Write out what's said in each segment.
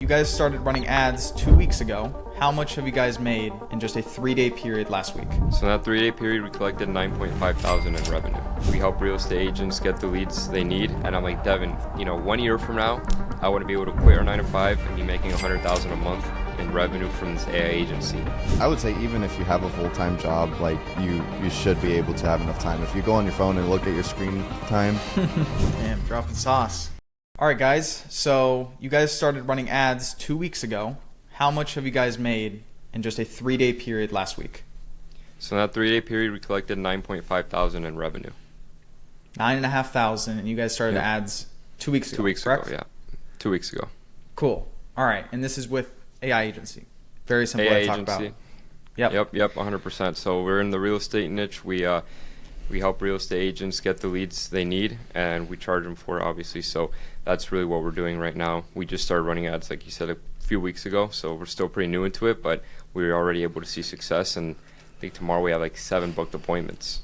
You guys started running ads 2 weeks ago. How much have you guys made in just a 3-day period last week? So in that 3-day period, we collected 9.5 thousand in revenue. We help real estate agents get the leads they need. And I'm like, Devin, 1 year from now, I want to be able to quit our 9 to 5 and be making 100,000 a month in revenue from this AI agency. I would say even if you have a full-time job, like you should be able to have enough time. If you go on your phone and look at your screen time. Damn, dropping sauce. All right, guys. So you guys started running ads 2 weeks ago. How much have you guys made in just a 3-day period last week? So in that 3-day period, we collected 9.5 thousand in revenue. 9,500, and you guys started ads 2 weeks ago. 2 weeks correct? ago, yeah. 2 weeks ago. Coul. All right, and this is with AI agency. Very simple AI to talk agency. about. Yep, 100%. So we're in the real estate niche. We help real estate agents get the leads they need, and we charge them for it, obviously. So that's really what we're doing right now. We just started running ads, like you said, a few weeks ago, so we're still pretty new into it, but we're already able to see success, and I think tomorrow we have like 7 booked appointments.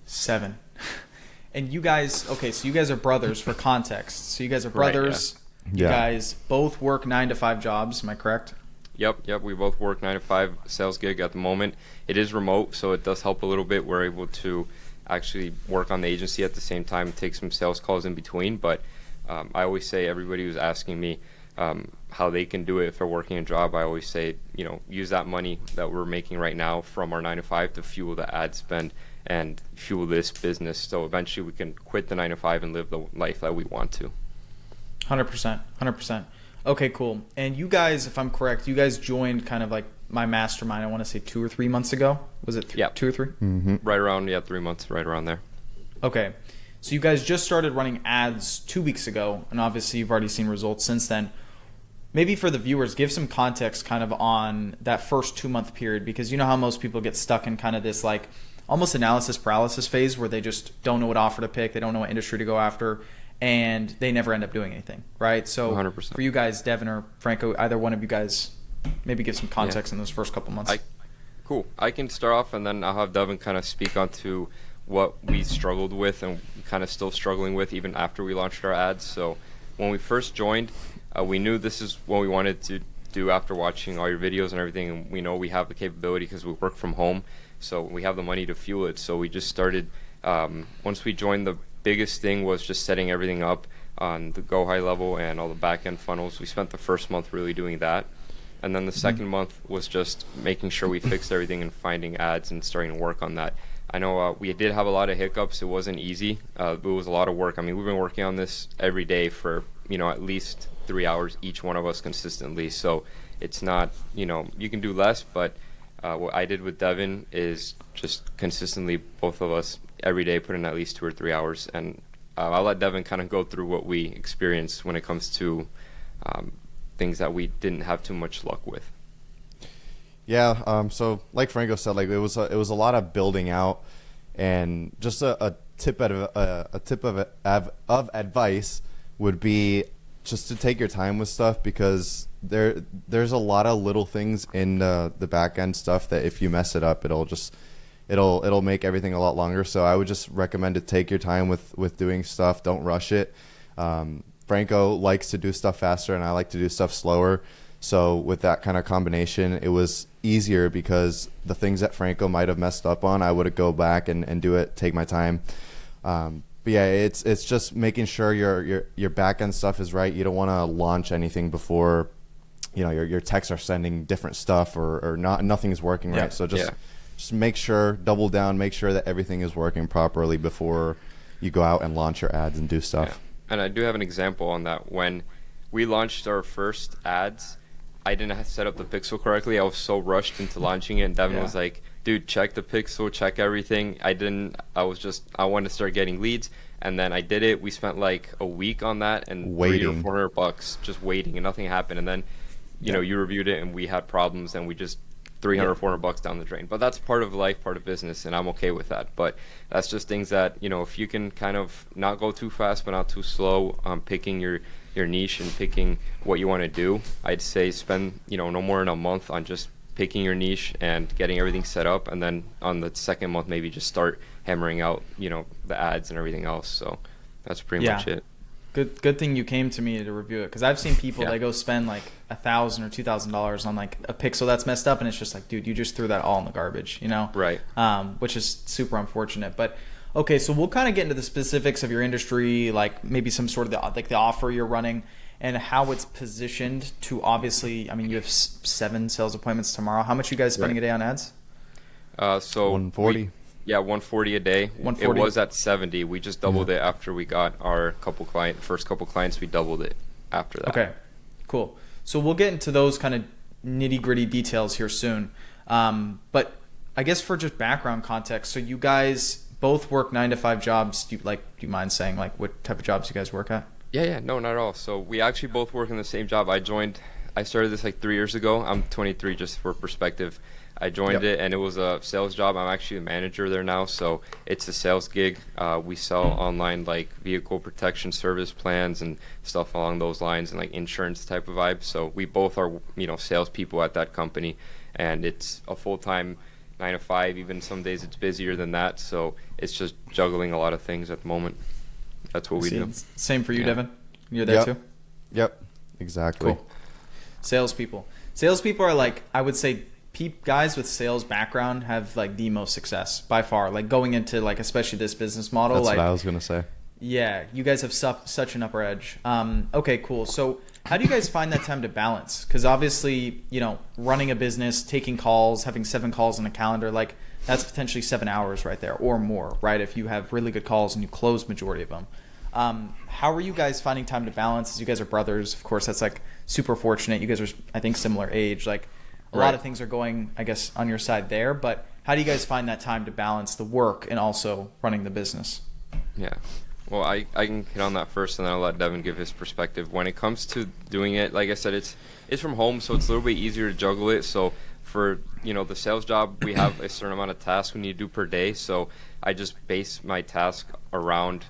7. And you guys, okay, so you guys are brothers for context. So you guys are brothers. Right, yeah. You Yeah. guys both work 9 to 5 jobs. Am I correct? Yep. We both work 9 to 5 sales gig at the moment. It is remote, so it does help a little bit. We're able to actually work on the agency at the same time, take some sales calls in between. But I always say, everybody who's asking me how they can do it if they're working a job, I always say, use that money that we're making right now from our 9 to 5 to fuel the ad spend and fuel this business. So eventually we can quit the 9 to 5 and live the life that we want to. 100%. Okay, cool. And you guys, if I'm correct, you guys joined kind of like my mastermind, I want to say 2 or 3 months ago. Was it 2 or 3? Mm-hmm. Right around, 3 months, right around there. Okay. So you guys just started running ads 2 weeks ago, and obviously you've already seen results since then. Maybe for the viewers, give some context kind of on that first 2-month period, because you know how most people get stuck in kind of this like almost analysis paralysis phase where they just don't know what offer to pick, they don't know what industry to go after, and they never end up doing anything, right? So 100%. For you guys, Devin or Franco, either one of you guys, maybe give some context in those first couple months. Cool. I can start off, and then I'll have Devin kind of speak on to what we struggled with and kind of still struggling with even after we launched our ads. So when we first joined, we knew this is what we wanted to do after watching all your videos and everything, and we know we have the capability because we work from home, so we have the money to fuel it. So we just started, once we joined, the biggest thing was just setting everything up on the GoHighLevel and all the back-end funnels. We spent the first month really doing that. And then the second month was just making sure we fixed everything and finding ads and starting to work on that. I know we did have a lot of hiccups. It wasn't easy. It was a lot of work. I mean, we've been working on this every day for, at least 3 hours, each one of us consistently. So it's not, you can do less, but what I did with Devin is just consistently, both of us, every day put in at least 2 or 3 hours. And I'll let Devin kind of go through what we experienced when it comes to things that we didn't have too much luck with. Yeah. So like Franco said, like it was a lot of building out, and just a tip of advice would be just to take your time with stuff, because there's a lot of little things in the back end stuff that if you mess it up, it'll make everything a lot longer. So I would just recommend to take your time with doing stuff. Don't rush it. Franco likes to do stuff faster, and I like to do stuff slower. So with that kind of combination, it was easier, because the things that Franco might have messed up on, I would go back and do it, take my time. But yeah, it's just making sure your back end stuff is right. You don't want to launch anything before your techs are sending different stuff or nothing's working right. So just make sure, double down, make sure that everything is working properly before you go out and launch your ads and do stuff. Yeah. And I do have an example on that. When we launched our first ads, I didn't have set up the pixel correctly. I was so rushed into launching it, and Devin was like, dude, check the pixel, check everything. I wanted to start getting leads, and then I did it. We spent like a week on that and waiting. $300 or $400 just waiting, and nothing happened. And then, you reviewed it, and we had problems, and we just $300, $400 down the drain. But that's part of life, part of business, and I'm okay with that. But that's just things that, if you can kind of not go too fast but not too slow, picking your niche and picking what you want to do, I'd say spend, no more than a month on just picking your niche and getting everything set up. And then on the second month, maybe just start hammering out, the ads and everything else. So that's pretty much it. Good thing you came to me to review it, because I've seen people Yeah. that go spend like $1,000 or $2,000 on like a pixel that's messed up, and it's just like, dude, you just threw that all in the garbage, you know? Right. Which is super unfortunate. But okay, so we'll kind of get into the specifics of your industry, like maybe some sort of the offer you're running and how it's positioned to, obviously, I mean, you have 7 sales appointments tomorrow. How much are you guys spending a day on ads? So 140. Yeah, 140 a day. 140. It was at 70. We just doubled it after we got our first couple clients. We doubled it after that. Okay, cool. So we'll get into those kind of nitty gritty details here soon. But I guess for just background context, so you guys both work 9-to-5 jobs. Do you mind saying like what type of jobs you guys work at? Yeah, no, not at all. So we actually both work in the same job. I started this like 3 years ago. I'm 23, just for perspective. I joined it, and it was a sales job. I'm actually a manager there now, so it's a sales gig. We sell online like vehicle protection service plans and stuff along those lines, and like insurance type of vibe. So we both are, salespeople at that company, and it's a full-time 9 to 5. Even some days it's busier than that. So it's just juggling a lot of things at the moment. That's what we do. Same for you, Devin. You're there too. Yep. Exactly. Cool. Salespeople are like, I would say, guys with sales background have like the most success by far, like going into like especially this business model. That's like what I was gonna say. Yeah, you guys have such an upper edge. Okay, cool. So how do you guys find that time to balance? Because obviously, running a business, taking calls, having 7 calls on a calendar, like that's potentially 7 hours right there or more, right? If you have really good calls and you close majority of them. How are you guys finding time to balance? As you guys are brothers, of course, that's like super fortunate. You guys are, I think, similar age. Like a lot of things are going, I guess, on your side there. But how do you guys find that time to balance the work and also running the business? Yeah. Well, I can hit on that first, and then I'll let Devin give his perspective. When it comes to doing it, like I said, it's from home, so it's a little bit easier to juggle it. So for the sales job, we have a certain amount of tasks we need to do per day. So I just base my task around,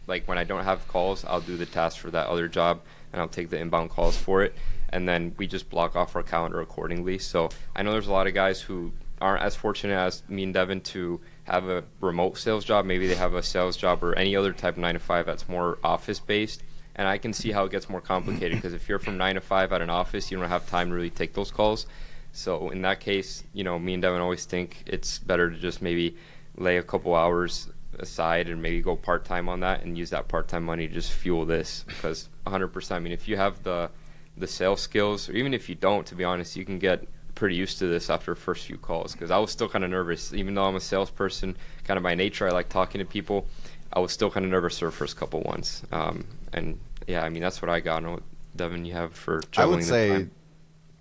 like when I don't have calls, I'll do the task for that other job, and I'll take the inbound calls for it. And then we just block off our calendar accordingly. So I know there's a lot of guys who aren't as fortunate as me and Devin to have a remote sales job. Maybe they have a sales job or any other type of 9 to 5 that's more office based. And I can see how it gets more complicated, because if you're from 9 to 5 at an office, you don't have time to really take those calls. So in that case, me and Devin always think it's better to just maybe lay a couple hours aside and maybe go part-time on that and use that part-time money to just fuel this. Because 100%, I mean, if you have the sales skills, or even if you don't, to be honest, you can get pretty used to this after the first few calls. Because I was still kind of nervous, even though I'm a salesperson kind of by nature. I like talking to people. I was still kind of nervous for the first couple ones. And yeah, I mean, that's what I got. I know what, Devin, you have for juggling time.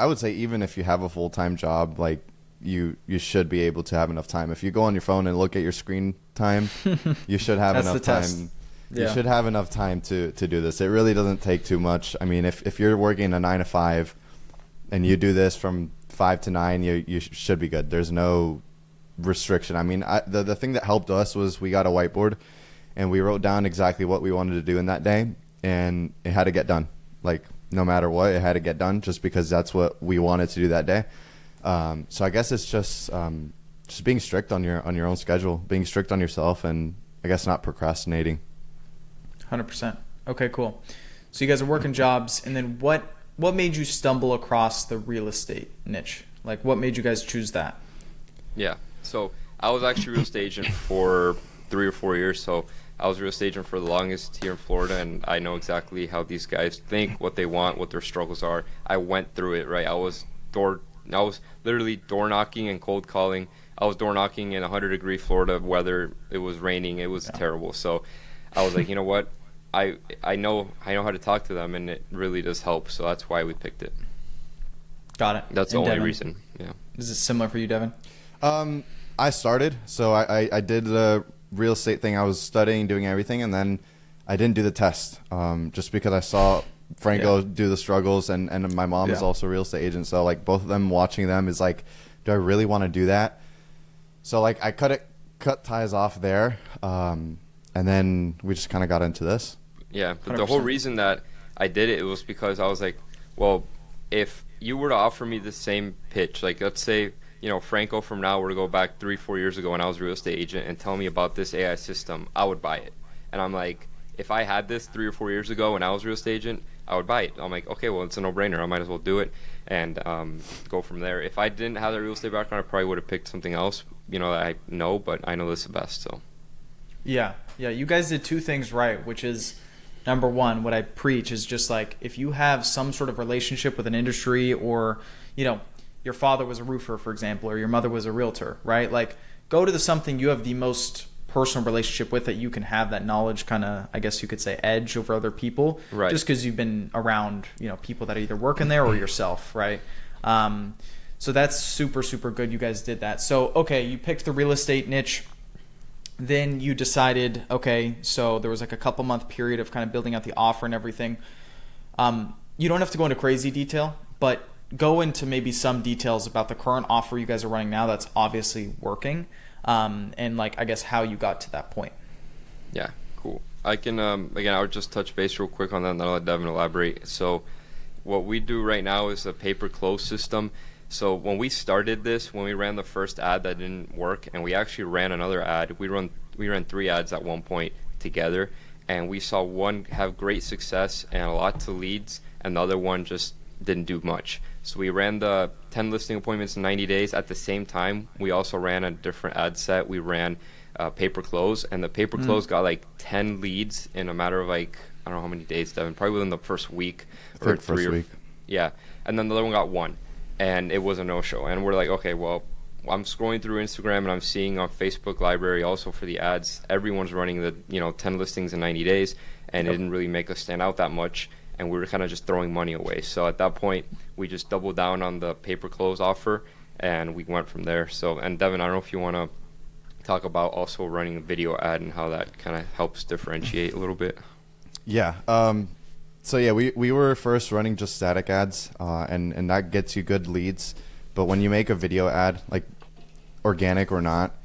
I would say even if you have a full-time job, like you should be able to have enough time. If you go on your phone and look at your screen time, you should have enough time. You should have enough time to do this. It really doesn't take too much. I mean, if you're working a 9 to 5 and you do this from 5 to 9, you should be good. There's no restriction. I mean, the thing that helped us was we got a whiteboard and we wrote down exactly what we wanted to do in that day, and it had to get done. Like no matter what, it had to get done, just because that's what we wanted to do that day. So I guess it's just being strict on your own schedule, being strict on yourself, and I guess not procrastinating. 100%. Okay, cool. So you guys are working jobs, and then what made you stumble across the real estate niche? Like, what made you guys choose that? Yeah. So I was actually a real estate agent for 3 or 4 years. So I was a real estate agent for the longest here in Florida, and I know exactly how these guys think, what they want, what their struggles are. I went through it, right? I was literally door knocking and cold calling. I was door knocking in 100-degree Florida weather. It was raining. It was terrible. So I was like, you know what? I know how to talk to them, and it really does help. So that's why we picked it. Got it. That's the only reason. Yeah. Is it similar for you, Devin? I started, so I did the real estate thing. I was studying, doing everything, and then I didn't do the test, just because I saw Franco do the struggles, and my mom is also a real estate agent. So like both of them, watching them is like, do I really want to do that? So like I cut ties off there, and then we just kind of got into this. Yeah, but the whole reason that I did it was because I was like, well, if you were to offer me the same pitch, like let's say, Franco from now were to go back 3-4 years ago when I was a real estate agent and tell me about this AI system, I would buy it. And I'm like, if I had this 3 or 4 years ago when I was a real estate agent, I would buy it. I'm like, okay, well, it's a no-brainer. I might as well do it and go from there. If I didn't have that real estate background, I probably would have picked something else, that I know, but I know this the best. So Yeah, you guys did two things right, which is, number one, what I preach is just like, if you have some sort of relationship with an industry, or your father was a roofer, for example, or your mother was a realtor, right? Like, go to something you have the most personal relationship with, that you can have that knowledge kind of, I guess you could say, edge over other people, right? Just because you've been around people that are either working there or yourself, right? So that's super, super good. You guys did that. So okay, you picked the real estate niche. Then you decided, okay, so there was like a couple month period of kind of building out the offer and everything. You don't have to go into crazy detail, but go into maybe some details about the current offer you guys are running now that's obviously working, and like, I guess, how you got to that point. Yeah, cool. I can, again, I would just touch base real quick on that and then I'll let Devin elaborate. So what we do right now is a pay-per-close system. So when we started this, when we ran the first ad that didn't work, and we actually ran another ad, we ran 3 ads at one point together, and we saw one have great success and a lot to leads, and the other one just didn't do much. So we ran the 10 listing appointments in 90 days. At the same time, we also ran a different ad set. We ran pay-per-close, and the pay-per-close got like 10 leads in a matter of like, I don't know how many days, Devin, probably within the first week. Or first week. Yeah, and then the other one got 1. And it was a no-show. And we're like, okay, well, I'm scrolling through Instagram and I'm seeing on Facebook library also for the ads, everyone's running the 10 listings in 90 days, and it didn't really make us stand out that much, and we were kind of just throwing money away. So at that point, we just doubled down on the pay-per-close offer, and we went from there. So, and Devin, I don't know if you want to talk about also running a video ad and how that kind of helps differentiate a little bit. Yeah. So yeah, we were first running just static ads, and that gets you good leads. But when you make a video ad, like organic or not,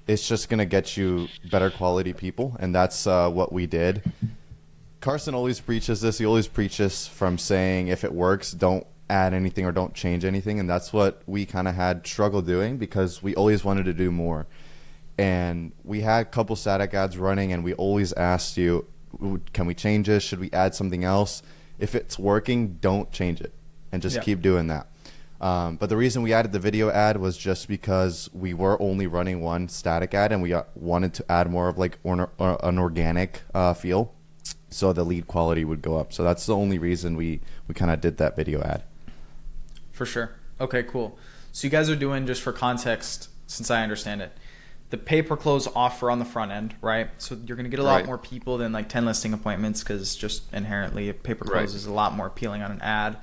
it's just gonna get you better quality people, and that's what we did. Carson always preaches this. He always preaches from saying, if it works, don't add anything or don't change anything, and that's what we kind of had trouble doing because we always wanted to do more. And we had a couple static ads running, and we always asked you, can we change this? Should we add something else? If it's working, don't change it and just keep doing that. But the reason we added the video ad was just because we were only running one static ad, and we wanted to add more of like an organic feel, so the lead quality would go up. So that's the only reason we kind of did that video ad. For sure. Okay, cool. So you guys are doing, just for context, since I understand it, the pay-per-close offer on the front end, right? So you're going to get a lot more people than like 10 listing appointments, because just inherently a pay-per-close is a lot more appealing on an ad.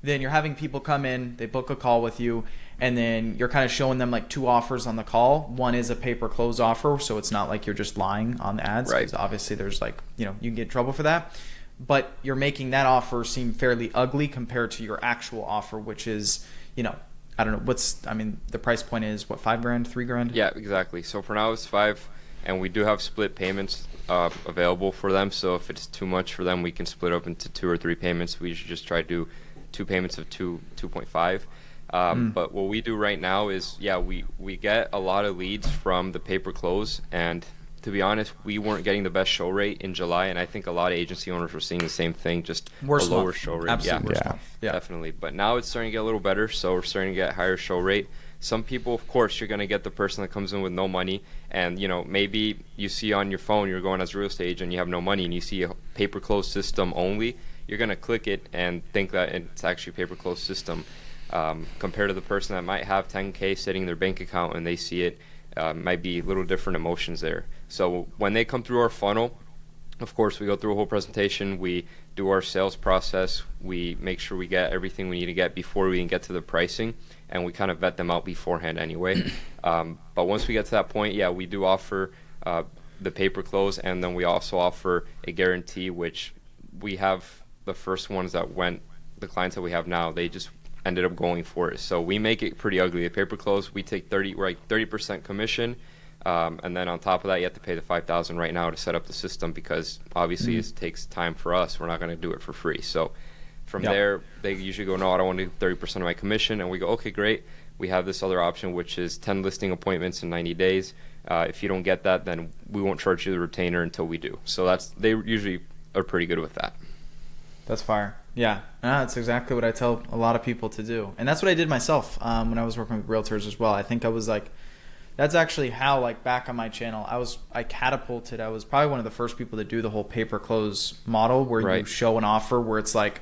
Then you're having people come in, they book a call with you, and then you're kind of showing them like 2 offers on the call. One is a pay-per-close offer, so it's not like you're just lying on the ads, because obviously there's like, you can get in trouble for that. But you're making that offer seem fairly ugly compared to your actual offer, which is, I don't know, the price point is what, $5,000, $3,000? Yeah, exactly. So for now it's 5, and we do have split payments available for them. So if it's too much for them, we can split up into 2 or 3 payments. We usually just try to do 2 payments of 2.5. But what we do right now is, we get a lot of leads from the pay-per-close, and to be honest, we weren't getting the best show rate in July, and I think a lot of agency owners were seeing the same thing, just a lower show rate. Absolutely. Yeah, definitely. But now it's starting to get a little better, so we're starting to get higher show rate. Some people, of course, you're going to get the person that comes in with no money, and maybe you see on your phone, you're going as a real estate agent, you have no money, and you see a pay-per-close system only. You're going to click it and think that it's actually a pay-per-close system, compared to the person that might have $10K sitting in their bank account and they see it. Might be little different emotions there. So when they come through our funnel, of course, we go through a whole presentation. We do our sales process. We make sure we get everything we need to get before we even get to the pricing, and we kind of vet them out beforehand anyway. But once we get to that point, we do offer the pay-per-close, and then we also offer a guarantee, which we have the first ones that went, the clients that we have now, they just ended up going for it. So we make it pretty ugly. A pay-per-close, we take 30% commission, and then on top of that, you have to pay the $5,000 right now to set up the system, because obviously it takes time for us. We're not going to do it for free. So from there, they usually go, no, I don't want to do 30% of my commission, and we go, okay, great. we have this other option, which is 10 listing appointments in 90 days. If you don't get that, then we won't charge you the retainer until we do. So they usually are pretty good with that. That's fire. Yeah, that's exactly what I tell a lot of people to do. And that's what I did myself when I was working with realtors as well. I think I was like, that's actually how, like, back on my channel, I catapulted. I was probably one of the first people to do the whole pay-per-close model where you show an offer where it's like,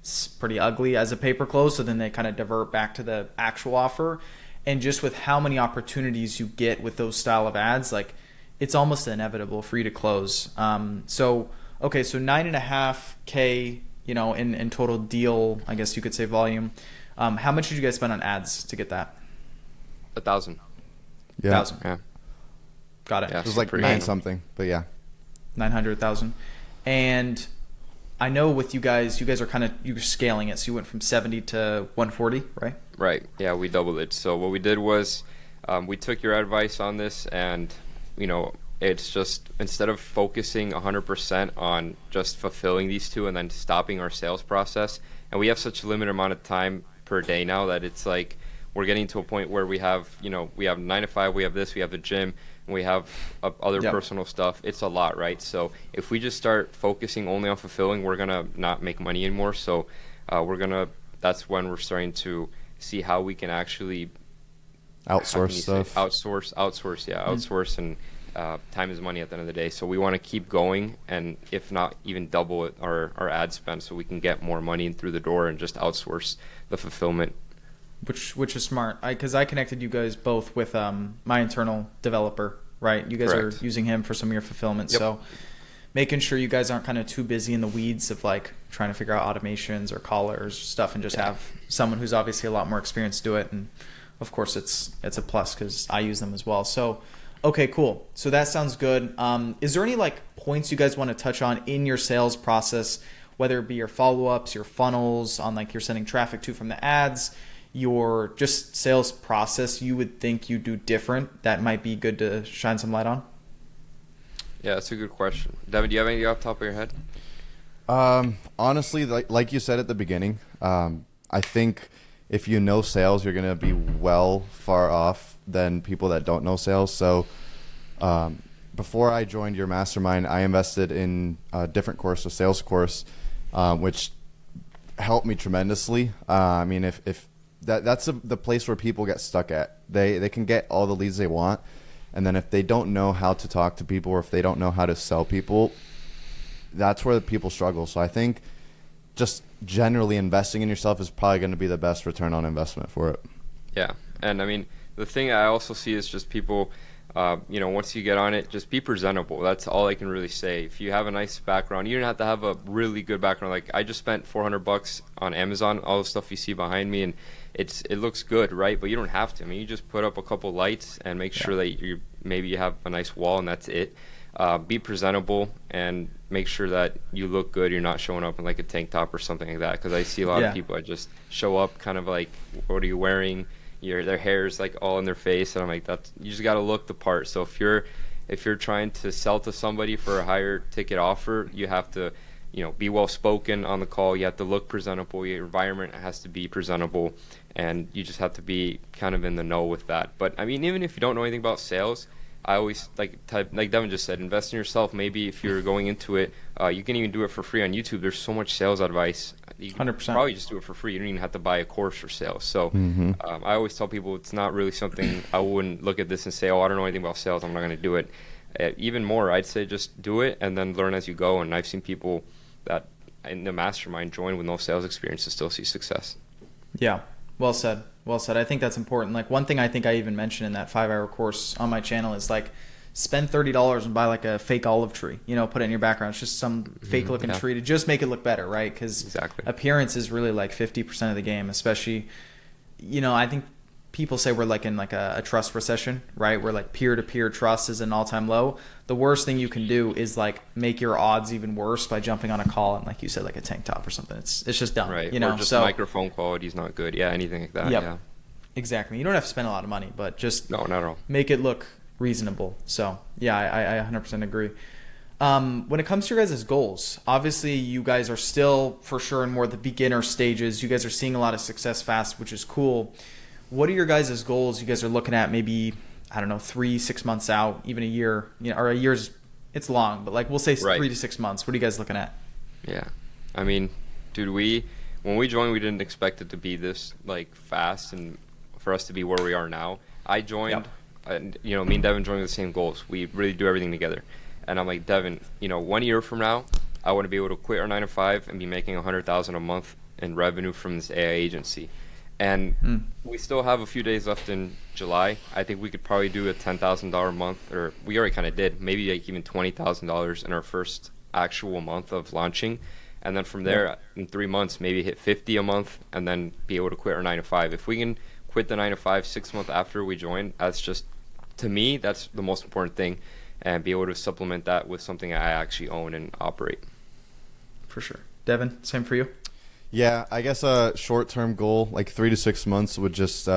it's pretty ugly as a pay-per-close, so then they kind of divert back to the actual offer. And just with how many opportunities you get with those style of ads, like, it's almost inevitable for you to close. So 9.5K, in total deal, I guess you could say, volume. How much did you guys spend on ads to get that? 1,000. Yeah. 1,000. Yeah. Got it. Yeah, It was like pretty 9 good. something, but yeah. 900,000. And I know with you guys are you're scaling it. So you went from 70 to 140, right? Right. Yeah, we doubled it. So what we did was we took your advice on this, and it's just, instead of focusing 100% on just fulfilling these two and then stopping our sales process, and we have such a limited amount of time per day now that it's like we're getting to a point where we have 9 to 5, we have this, we have the gym, and we have other personal stuff. It's a lot, right? So if we just start focusing only on fulfilling, we're gonna not make money anymore. So that's when we're starting to see how we can actually Outsource stuff. Outsource, and time is money at the end of the day. So we want to keep going, and if not, even double it, our ad spend, so we can get more money in through the door and just outsource the fulfillment. Which is smart. Because I connected you guys both with my internal developer, right? You guys Correct. are using him for some of your fulfillment. Yep. So making sure you guys aren't kind of too busy in the weeds of like trying to figure out automations or callers stuff, and just have someone who's obviously a lot more experienced do it. And of course it's a plus because I use them as well. So okay, cool. So that sounds good. Is there any like points you guys want to touch on in your sales process, whether it be your follow-ups, your funnels on like you're sending traffic to from the ads, your just sales process you would think you do different that might be good to shine some light on? Yeah, that's a good question. Devin, do you have anything off the top of your head? Honestly, like you said at the beginning, I think if you know sales, you're going to be far off than people that don't know sales. So before I joined your mastermind, I invested in a different course, a sales course, which helped me tremendously. I mean, if that's the place where people get stuck at. They can get all the leads they want, and then if they don't know how to talk to people, or if they don't know how to sell people, that's where the people struggle. So I think just generally investing in yourself is probably going to be the best return on investment for it. Yeah, and I mean, the thing I also see is just people, once you get on it, just be presentable. That's all I can really say. If you have a nice background, you don't have to have a really good background. Like, I just spent $400 on Amazon, all the stuff you see behind me, and it looks good, right? But you don't have to. I mean, you just put up a couple lights and make sure that you have a nice wall, and that's it. Be presentable and make sure that you look good. You're not showing up in like a tank top or something like that, because I see a lot of people that just show up kind of like, what are you wearing? Their hair's like all in their face, and I'm like, you just got to look the part. So if you're trying to sell to somebody for a higher ticket offer, you have to be well spoken on the call. You have to look presentable. Your environment has to be presentable, and you just have to be kind of in the know with that. But I mean, even if you don't know anything about sales, I always like Devin just said, invest in yourself. Maybe if you're going into it, you can even do it for free on YouTube. There's so much sales advice. You can 100%. probably just do it for free. You don't even have to buy a course for sales. So I always tell people it's not really something, I wouldn't look at this and say, oh, I don't know anything about sales, I'm not going to do it. Even more, I'd say just do it and then learn as you go. And I've seen people that in the mastermind join with no sales experience to still see success. Yeah, well said. Well said. I think that's important. Like, one thing I think I even mentioned in that 5-hour course on my channel is like, spend $30 and buy like a fake olive tree, put it in your background. It's just some fake looking tree to just make it look better, right? Because appearance is really like 50% of the game, especially, I think people say we're like in like a trust recession, right? Where like peer-to-peer trust is an all-time low. The worst thing you can do is like make your odds even worse by jumping on a call and, like you said, like a tank top or something. It's just dumb, right? Or just microphone quality is not good. Yeah, anything like that. Yep. Yeah, exactly. You don't have to spend a lot of money, but just not at all. Make it look reasonable. So yeah, I 100% agree. When it comes to your guys' goals, obviously you guys are still for sure in more the beginner stages. You guys are seeing a lot of success fast, which is cool. what are your guys' goals? You guys are looking at maybe, I don't know, 3-6 months out, even a year, or a year's, it's long, but like we'll say Right. 3 to 6 months. What are you guys looking at? Yeah. I mean, dude, when we joined, we didn't expect it to be this like fast and for us to be where we are now. I joined, and me and Devin joined with the same goals. We really do everything together. And I'm like, Devin, 1 year from now, I want to be able to quit our 9 to 5 and be making $100,000 a month in revenue from this AI agency. And we still have a few days left in July. I think we could probably do a $10,000 a month, or we already kind of did, maybe like even $20,000 in our first actual month of launching. And then from there, in 3 months, maybe hit 50 a month, and then be able to quit our 9 to 5. If we can quit the 9 to 5 6 months after we join, that's just, to me, that's the most important thing, and be able to supplement that with something I actually own and operate. For sure. Devin, same for you? Yeah, I guess a short-term goal, like 3 to 6 months, would just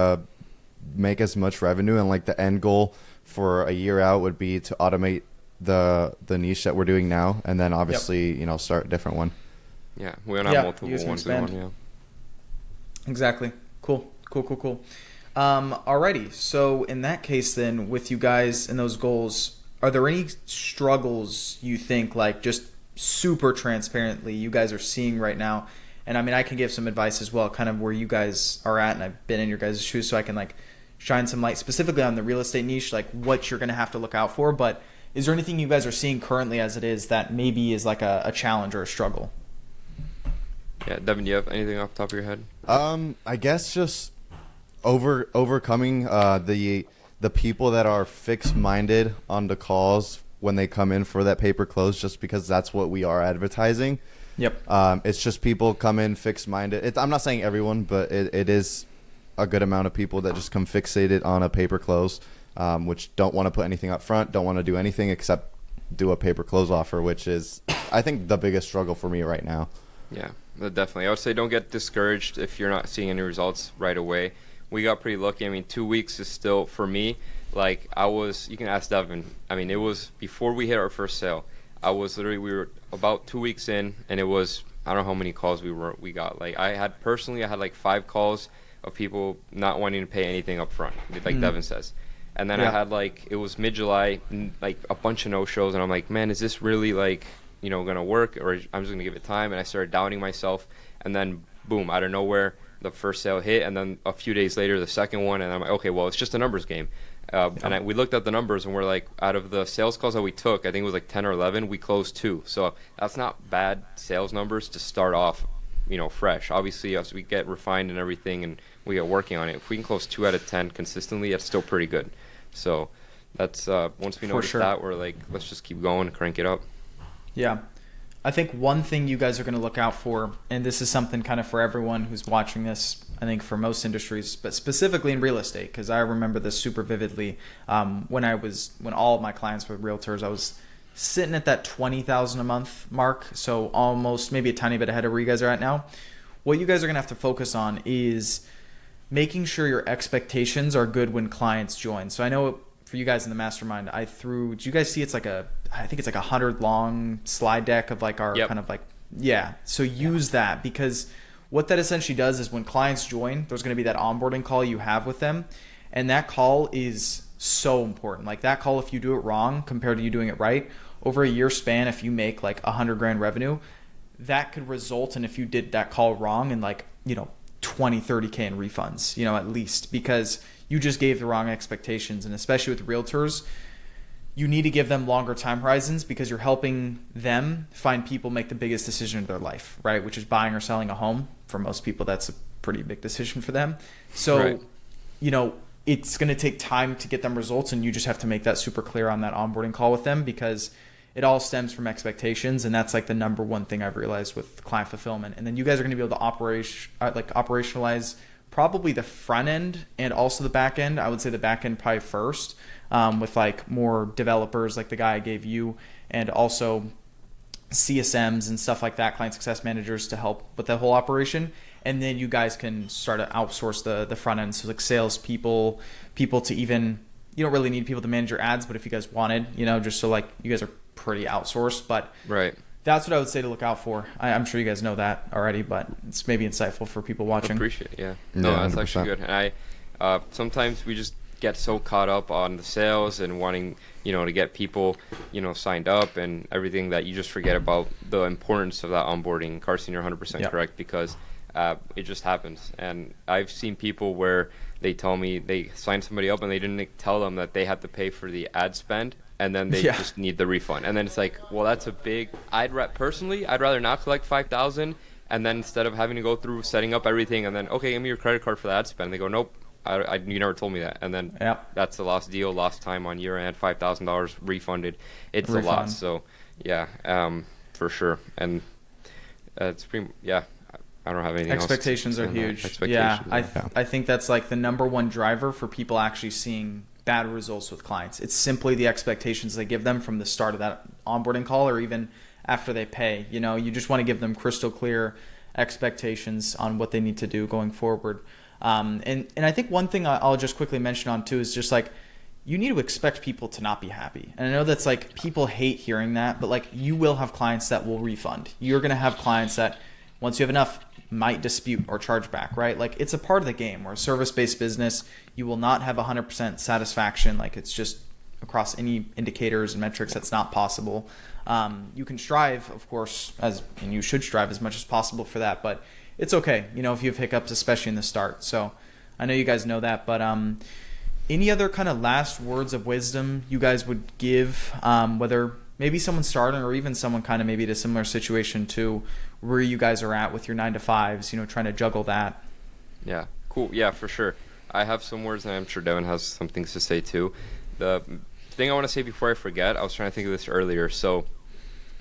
make as much revenue, and like the end goal for a year out would be to automate the niche that we're doing now, and then obviously start a different one. Yeah, we don't have multiple ones expand. going. Yeah. Exactly. Cool. Alrighty. So in that case, then, with you guys and those goals, are there any struggles you think, like just super transparently, you guys are seeing right now? And I mean, I can give some advice as well, kind of where you guys are at, and I've been in your guys' shoes, so I can like shine some light specifically on the real estate niche, like what you're going to have to look out for. But is there anything you guys are seeing currently as it is that maybe is like a challenge or a struggle? Yeah, Devin, do you have anything off the top of your head? I guess just overcoming the people that are fixed-minded on the calls when they come in for that paper close, just because that's what we are advertising. Yep. It's just people come in fixed-minded. I'm not saying everyone, but it is a good amount of people that just come fixated on a paper close, which don't want to put anything up front, don't want to do anything except do a paper close offer, which is, I think, the biggest struggle for me right now. Yeah, definitely. I would say don't get discouraged if you're not seeing any results right away. We got pretty lucky. I mean, 2 weeks is still, for me, like you can ask Devin. I mean, it was before we hit our first sale. We were about 2 weeks in, and it was, I don't know how many calls we got. Like I had like 5 calls of people not wanting to pay anything up front, like Devin says. And then I had it was mid-July, like a bunch of no-shows, and I'm like, man, is this really gonna work, or I'm just gonna give it time? And I started doubting myself, and then boom, out of nowhere, the first sale hit, and then a few days later, the second one, and I'm like, okay, well, it's just a numbers game. And we looked at the numbers, and we're like, out of the sales calls that we took, I think it was like 10 or 11, we closed 2. So that's not bad sales numbers to start off, fresh. Obviously, as we get refined and everything, and we get working on it, if we can close 2 out of 10 consistently, that's still pretty good. So that's once we notice that, we're like, let's just keep going and crank it up. Yeah. I think one thing you guys are going to look out for, and this is something kind of for everyone who's watching this, I think for most industries, but specifically in real estate, because I remember this super vividly. When all of my clients were realtors, I was sitting at that $20,000 a month mark, so almost maybe a tiny bit ahead of where you guys are at now. What you guys are going to have to focus on is making sure your expectations are good when clients join. So I know for you guys in the mastermind, did you guys see I think it's like 100 long slide deck of like our kind of like, so use that, because what that essentially does is when clients join, there's going to be that onboarding call you have with them, and that call is so important. Like that call, if you do it wrong compared to you doing it right, over a year span, if you make like $100,000 revenue, that could result in, if you did that call wrong, in like 20, 30K in refunds, at least, because you just gave the wrong expectations. And especially with realtors, you need to give them longer time horizons, because you're helping them find people make the biggest decision of their life, right? Which is buying or selling a home. For most people, that's a pretty big decision for them. So, it's going to take time to get them results, and you just have to make that super clear on that onboarding call with them, because it all stems from expectations. And that's like the number one thing I've realized with client fulfillment. And then you guys are going to be able to operationalize probably the front end and also the back end. I would say the back end probably first, with like more developers like the guy I gave you, and also CSMs and stuff like that, client success managers, to help with the whole operation. And then you guys can start to outsource the front end. So like sales people to even, you don't really need people to manage your ads, but if you guys wanted, just so like you guys are pretty outsourced, but that's what I would say to look out for. I'm sure you guys know that already, but it's maybe insightful for people watching. Appreciate it, yeah. No, that's 100%. Actually good. And Sometimes we just get so caught up on the sales and wanting, to get people, signed up and everything, that you just forget about the importance of that onboarding. Carson, you're 100% correct, because it just happens. And I've seen people where they tell me they signed somebody up and they didn't tell them that they had to pay for the ad spend, and then they just need the refund. And then it's like, well, that's a big. Personally, I'd rather not collect $5,000, and then instead of having to go through setting up everything and then, okay, give me your credit card for the ad spend. And they go, nope, you never told me that. And then that's a lost deal, lost time on your end, $5,000 refunded. It's a lot. So for sure. And it's pretty. I don't have anything Expectations else. are huge. Expectations, I think that's like the number one driver for people actually seeing bad results with clients. It's simply the expectations they give them from the start of that onboarding call, or even after they pay. You just want to give them crystal clear expectations on what they need to do going forward. And I think one thing I'll just quickly mention on too is just like, you need to expect people to not be happy. And I know that's like, people hate hearing that, but like, you will have clients that will refund. You're going to have clients that, once you have enough, might dispute or charge back, right? Like, it's a part of the game. We're a service-based business. You will not have 100% satisfaction. Like, it's just across any indicators and metrics, that's not possible. You can strive, of course, and you should strive as much as possible for that, but it's okay, if you have hiccups, especially in the start. So I know you guys know that, but any other kind of last words of wisdom you guys would give, whether maybe someone starting or even someone kind of maybe in a similar situation to where you guys are at with your 9-to-5s, trying to juggle that? Yeah, cool. Yeah, for sure. I have some words, and I'm sure Devin has some things to say too. The thing I want to say before I forget, I was trying to think of this earlier. So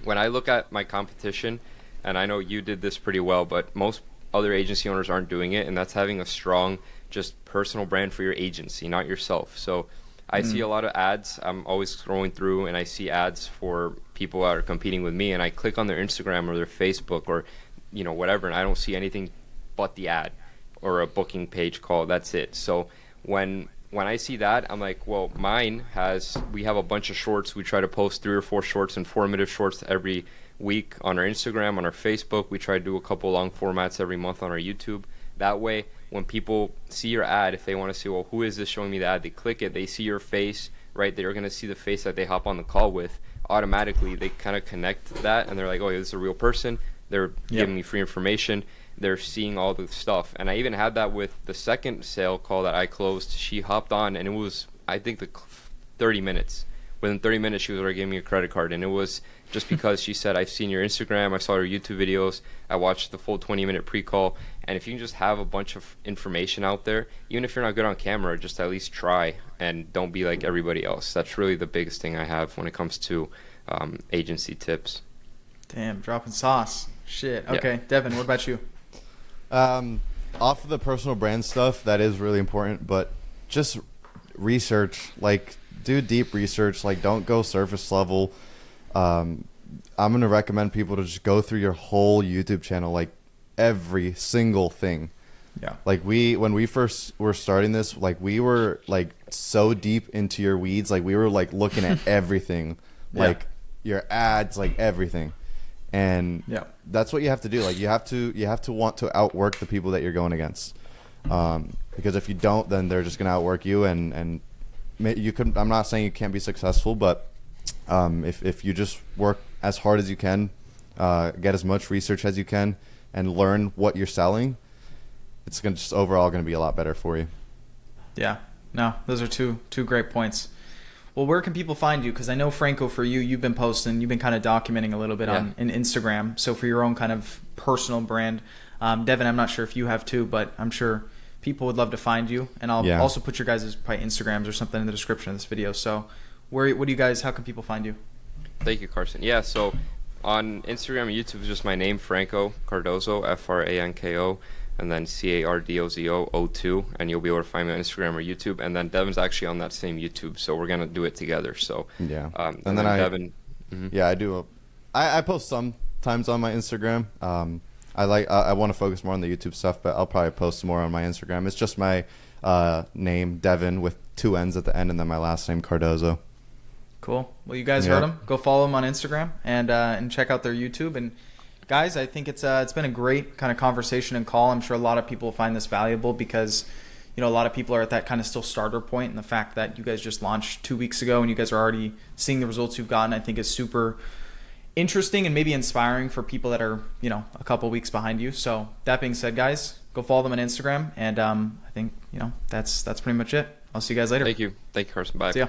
when I look at my competition, and I know you did this pretty well, but most other agency owners aren't doing it, and that's having a strong, just personal brand for your agency, not yourself. So I see a lot of ads. I'm always scrolling through, and I see ads for people that are competing with me, and I click on their Instagram or their Facebook or whatever, and I don't see anything but the ad or a booking page call. That's it. So when I see that, I'm like, well, we have a bunch of shorts. We try to post 3 or 4 shorts, informative shorts every week on our Instagram, on our Facebook. We try to do a couple long formats every month on our YouTube. That way, when people see your ad, if they want to see, well, who is this showing me the ad? They click it, they see your face, right? They're going to see the face that they hop on the call with. Automatically, they kind of connect that, and they're like, oh, yeah, this is a real person. They're giving me free information. They're seeing all the stuff. And I even had that with the second sale call that I closed. She hopped on, and it was, I think, 30 minutes. Within 30 minutes, she was already giving me a credit card. And it was just because she said, I've seen your Instagram, I saw your YouTube videos, I watched the full 20-minute pre-call. And if you can just have a bunch of information out there, even if you're not good on camera, just at least try and don't be like everybody else. That's really the biggest thing I have when it comes to agency tips. Damn, dropping sauce. Shit. Okay, Devin, what about you? Off of the personal brand stuff, that is really important, but just research, like do deep research, like don't go surface level. I'm going to recommend people to just go through your whole YouTube channel, like every single thing. Yeah. Like when we first were starting this, like we were like so deep into your weeds, like we were like looking at everything, like your ads, like everything. And that's what you have to do. Like you have to want to outwork the people that you're going against. Because if you don't, then they're just going to outwork you, and you can, I'm not saying you can't be successful, but if you just work as hard as you can, get as much research as you can, and learn what you're selling, it's just overall going to be a lot better for you. Yeah. No, those are two great points. Well, where can people find you? Because I know, Franco, for you, you've been posting, you've been kind of documenting a little bit on Instagram. So for your own kind of personal brand, Devin, I'm not sure if you have too, but I'm sure people would love to find you. And I'll also put your guys' probably Instagrams or something in the description of this video. So how can people find you? Thank you, Carson. Yeah, so on Instagram and YouTube is just my name, Franco Cardozo, Franko, and then CARDOZO02, and you'll be able to find me on Instagram or YouTube. And then Devin's actually on that same YouTube, so we're gonna do it together. So and then Devin, I do. I post sometimes on my Instagram. I want to focus more on the YouTube stuff, but I'll probably post more on my Instagram. It's just my name, Devin, with 2 N's at the end, and then my last name, Cardozo. Cool. Well, you guys heard them. Go follow them on Instagram and check out their YouTube. And guys, I think it's been a great kind of conversation and call. I'm sure a lot of people find this valuable because, you know, a lot of people are at that kind of still starter point, and the fact that you guys just launched 2 weeks ago and you guys are already seeing the results you've gotten, I think is super interesting and maybe inspiring for people that are, you know, a couple weeks behind you. So that being said, guys, go follow them on Instagram, and I think, you know, that's pretty much it. I'll see you guys later. Thank you, Carson. Bye. See ya.